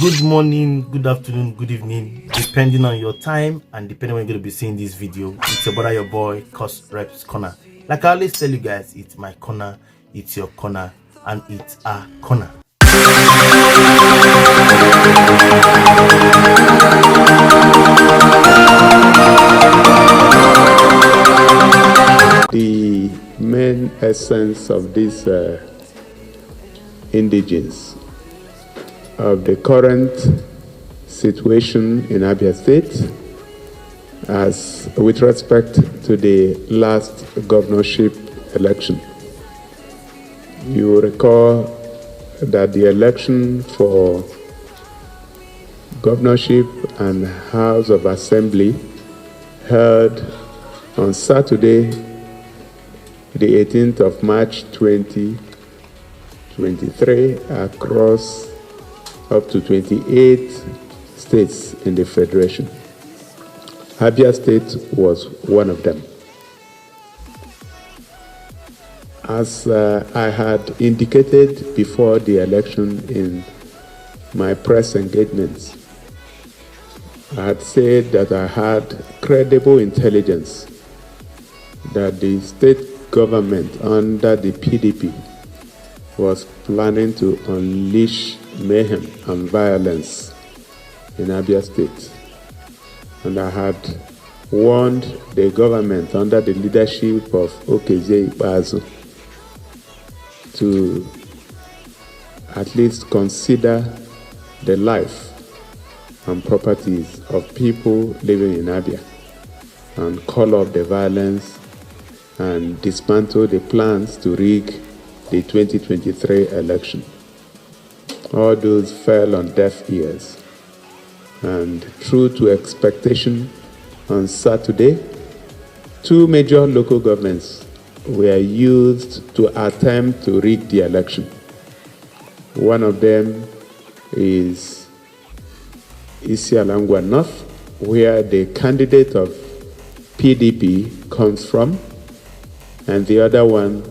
Good morning, good afternoon, good evening, depending on your time and depending on when you're going to be seeing this video. It's your brother, your boy, Courserepscorner. Like I always tell you guys, it's my corner, it's your corner, and it's our corner. The main essence of this indigenous of the current situation in Abia State as with respect to the last governorship election. You will recall that the election for governorship and House of Assembly held on Saturday, the 18th of March 2023 across up to 28 states in the Federation. Abia State was one of them. As I had indicated before the election in my press engagements, I had said that I had credible intelligence that the state government under the PDP was planning to unleash mayhem and violence in Abia State. And I had warned the government under the leadership of Ikpeazu to at least consider the life and properties of people living in Abia and call off the violence and dismantle the plans to rig the 2023 election. All those fell on deaf ears. And true to expectation, on Saturday, two major local governments were used to attempt to rig the election. One of them is Isialangwa North, where the candidate of PDP comes from, and the other one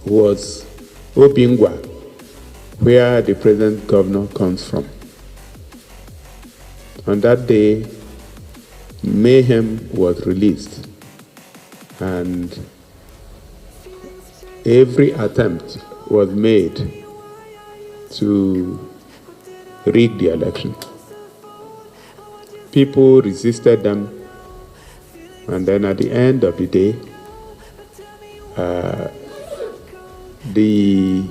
was Obingwa, where the present governor comes from. On that day, mayhem was released, and every attempt was made to rig the election. People resisted them, and then at the end of the day, the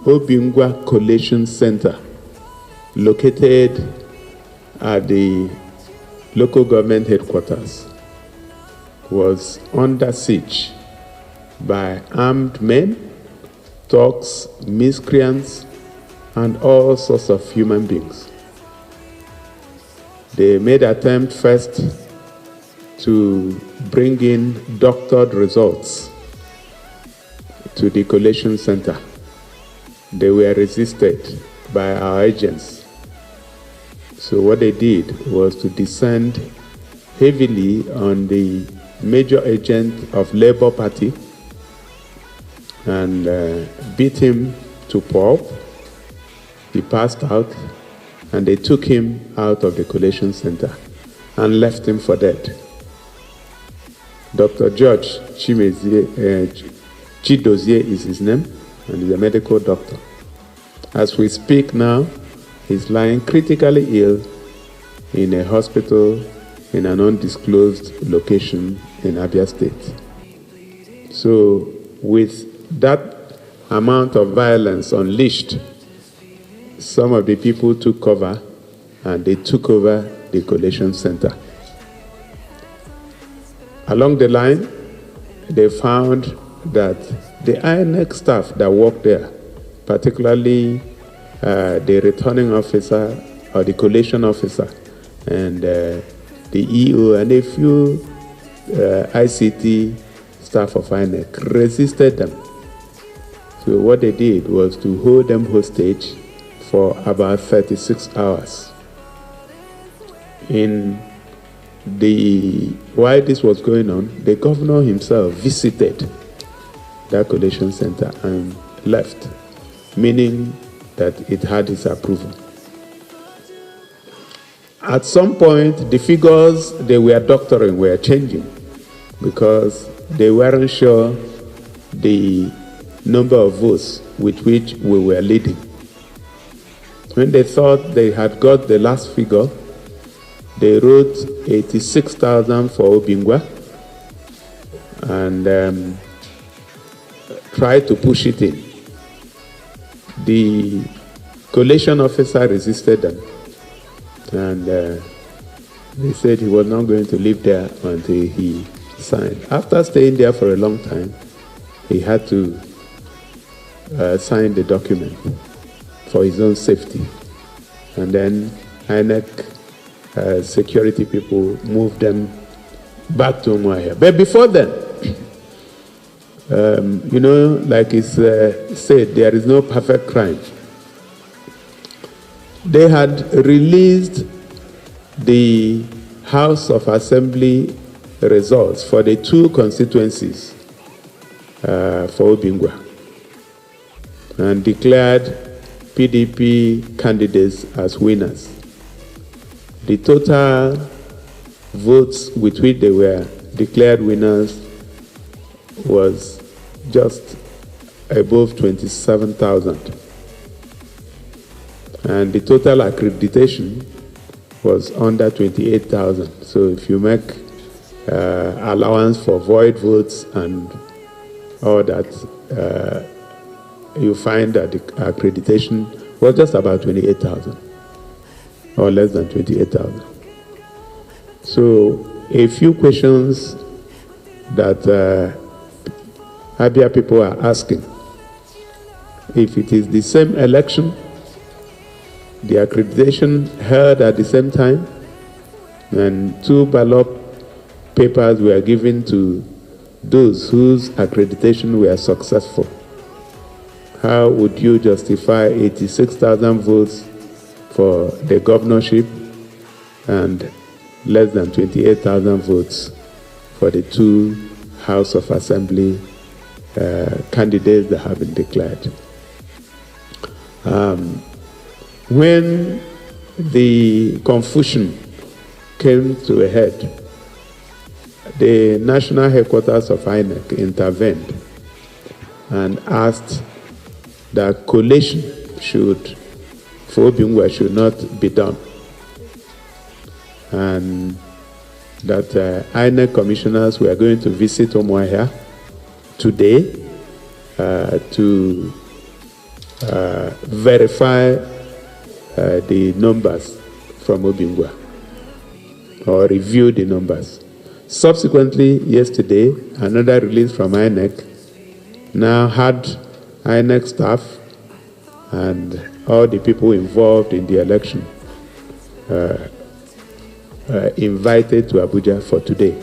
Obingwa Collation Center, located at the local government headquarters, was under siege by armed men, thugs, miscreants, and all sorts of human beings. They made attempt first to bring in doctored results to the collation center. They were resisted by our agents. So what they did was to descend heavily on the major agent of Labour Party and beat him to pulp. He passed out, and they took him out of the collation center and left him for dead. Dr. George Chidozie is his name, and he's a medical doctor. As we speak now, he's lying critically ill in a hospital in an undisclosed location in Abia State. So with that amount of violence unleashed, some of the people took cover and they took over the collation center. Along the line, they found that the INEC staff that worked there, particularly the returning officer or the collation officer and the EO and a few ICT staff of INEC, resisted them. So what they did was to hold them hostage for about 36 hours. While this was going on, the governor himself visited that collation center and left, meaning that it had his approval. At some point, the figures they were doctoring were changing because they weren't sure the number of votes with which we were leading. When they thought they had got the last figure, they wrote 86,000 for Obingwa and tried to push it in. The collation officer resisted them, and he said he was not going to live there until he signed. After staying there for a long time, he had to sign the document for his own safety. And then INEC security people moved them back to Umuahia. But before then, you know, like it's said, there is no perfect crime. They had released the House of Assembly results for the two constituencies for Obingwa and declared PDP candidates as winners. The total votes with which they were declared winners was just above 27,000. And the total accreditation was under 28,000. So if you make allowance for void votes and all that, you find that the accreditation was just about 28,000 or less than 28,000. So a few questions that Abia people are asking. If it is the same election, the accreditation held at the same time, and two ballot papers were given to those whose accreditation were successful, how would you justify 86,000 votes for the governorship and less than 28,000 votes for the two House of Assembly candidates that have been declared? When the confusion came to a head, the national headquarters of INEC intervened and asked that collation for Obingwa should not be done, and that INEC commissioners were going to visit Umuahia today to verify the numbers from Obingwa or review the numbers. Subsequently, yesterday, another release from INEC now had INEC staff and all the people involved in the election invited to Abuja for today.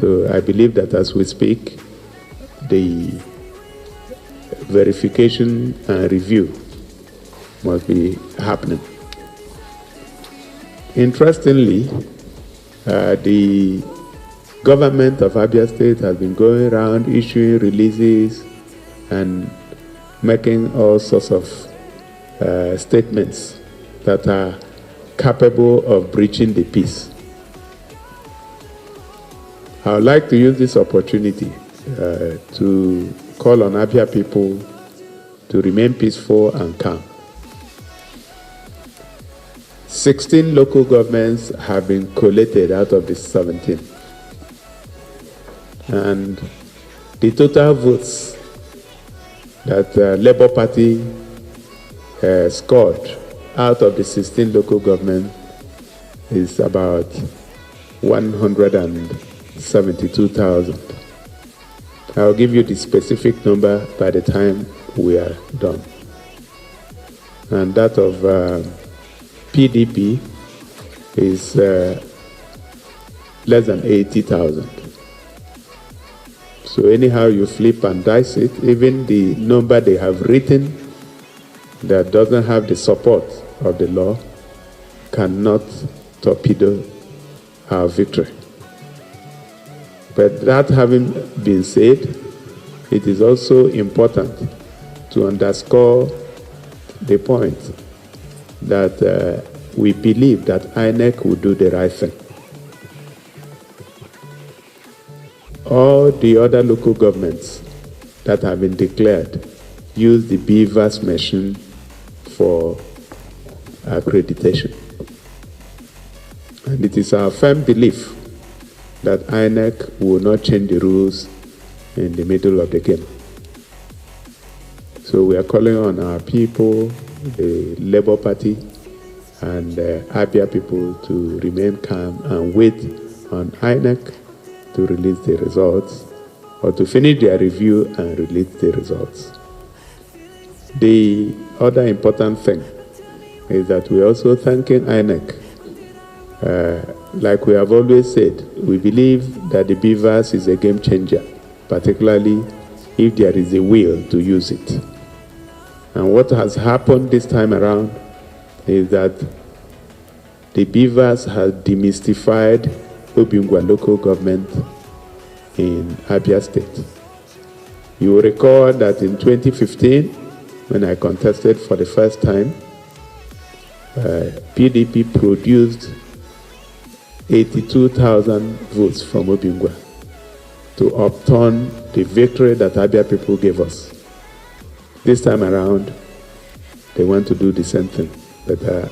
So I believe that as we speak, the verification and review must be happening. Interestingly, the government of Abia State has been going around issuing releases and making all sorts of statements that are capable of breaching the peace. I would like to use this opportunity to call on Abia people to remain peaceful and calm. 16 local governments have been collated out of the 17. And the total votes that Labour Party scored out of the 16 local governments is about 172,000. I'll give you the specific number by the time we are done. And that of PDP is less than 80,000. So anyhow you flip and dice it, even the number they have written that doesn't have the support of the law cannot torpedo our victory. But that having been said, it is also important to underscore the point that we believe that INEC will do the right thing. All the other local governments that have been declared use the BVAS machine for accreditation. And it is our firm belief that INEC will not change the rules in the middle of the game. So we are calling on our people, the Labour Party, and the Abia people to remain calm and wait on INEC to release the results, or to finish their review and release the results. The other important thing is that we're also thanking INEC. Like we have always said, we believe that the BVAS is a game changer, particularly if there is a will to use it. And what has happened this time around is that the BVAS has demystified Obingwa local government in Abia State. You will recall that in 2015, when I contested for the first time, PDP produced 82,000 votes from Obingwa to upturn the victory that Abia people gave us. This time around, they want to do the same thing. But the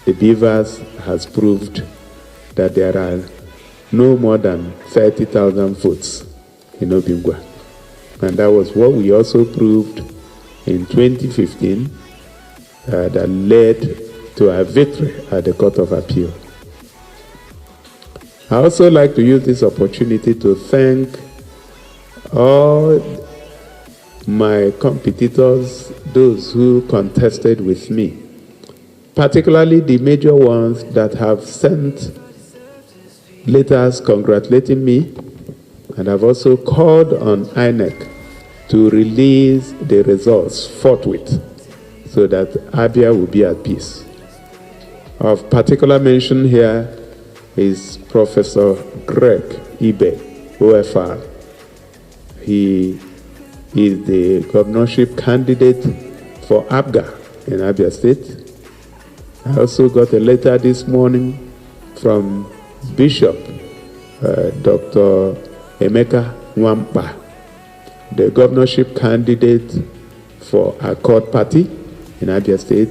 BVAS has proved that there are no more than 30,000 votes in Obingwa. And that was what we also proved in 2015 that led to a victory at the Court of Appeal. I also like to use this opportunity to thank all my competitors, those who contested with me, particularly the major ones that have sent letters congratulating me, and have also called on INEC to release the results forthwith so that Abia will be at peace. Of particular mention here is Professor Greg Ibe, OFR. He is the governorship candidate for Abga in Abia State. I also got a letter this morning from Bishop Dr. Emeka Nwampa, the governorship candidate for Accord Party in Abia State.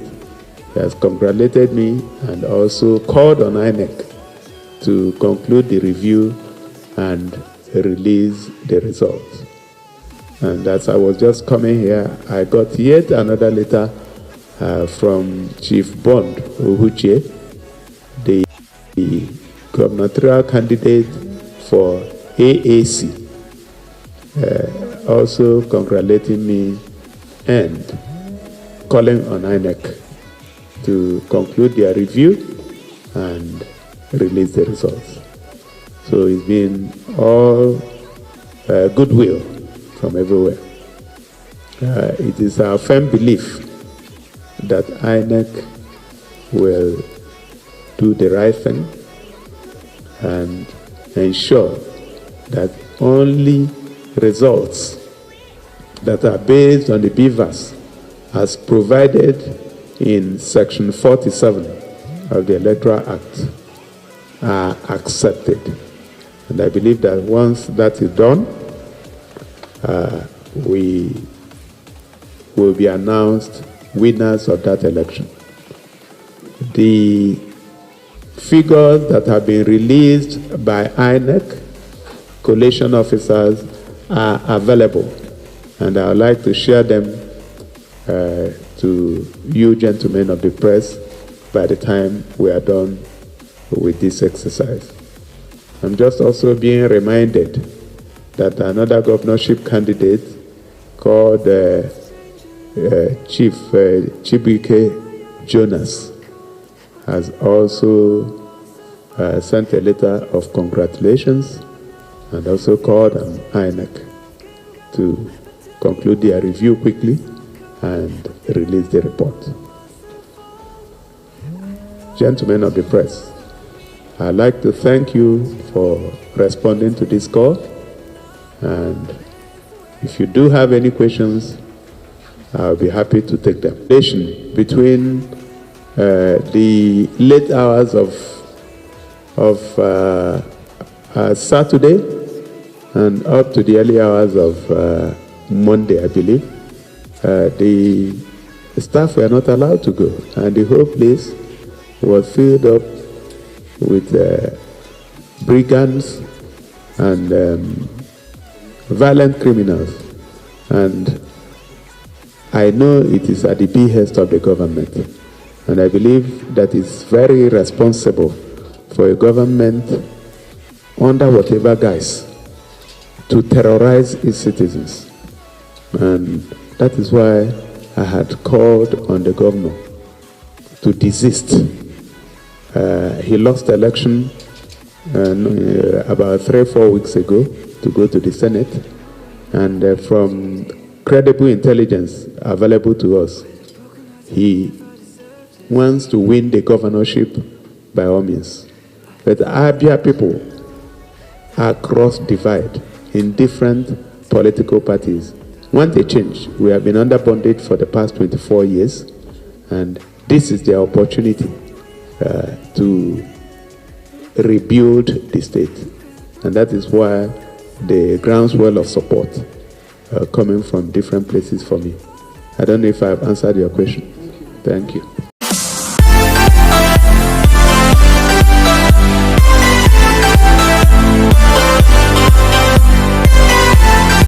He has congratulated me and also called on INEC to conclude the review and release the results. And as I was just coming here, I got yet another letter from Chief Bond Ohuche, the gubernatorial candidate for AAC, also congratulating me and calling on INEC to conclude their review and release the results. So it's been all goodwill from everywhere. It is our firm belief that INEC will do the right thing and ensure that only results that are based on the BVAS as provided in Section 47 of the Electoral Act are accepted. And I believe that once that is done, we will be announced winners of that election. The figures that have been released by INEC, collation officers, are available, and I would like to share them to you gentlemen of the press by the time we are done with this exercise. I'm just also being reminded that another governorship candidate called Chief Chibuike Jonas has also sent a letter of congratulations and also called on INEC to conclude their review quickly and release the report. Gentlemen of the press, I'd like to thank you for responding to this call, and if you do have any questions, I'll be happy to take them. Relation between the late hours of Saturday and up to the early hours of Monday, I believe, the staff were not allowed to go, and the whole place was filled up with brigands and violent criminals. And I know it is at the behest of the government, and I believe that it's very responsible for a government under whatever guise to terrorize its citizens. And that is why I had called on the governor to desist. He lost the election about 3 or 4 weeks ago to go to the Senate, and from credible intelligence available to us, he wants to win the governorship by all means. But Abia people across divide in different political parties want a change. We have been under bondage for the past 24 years, and this is their opportunity to rebuild the state. And that is why the groundswell of support coming from different places for me. I don't know if I've answered your question. Thank you.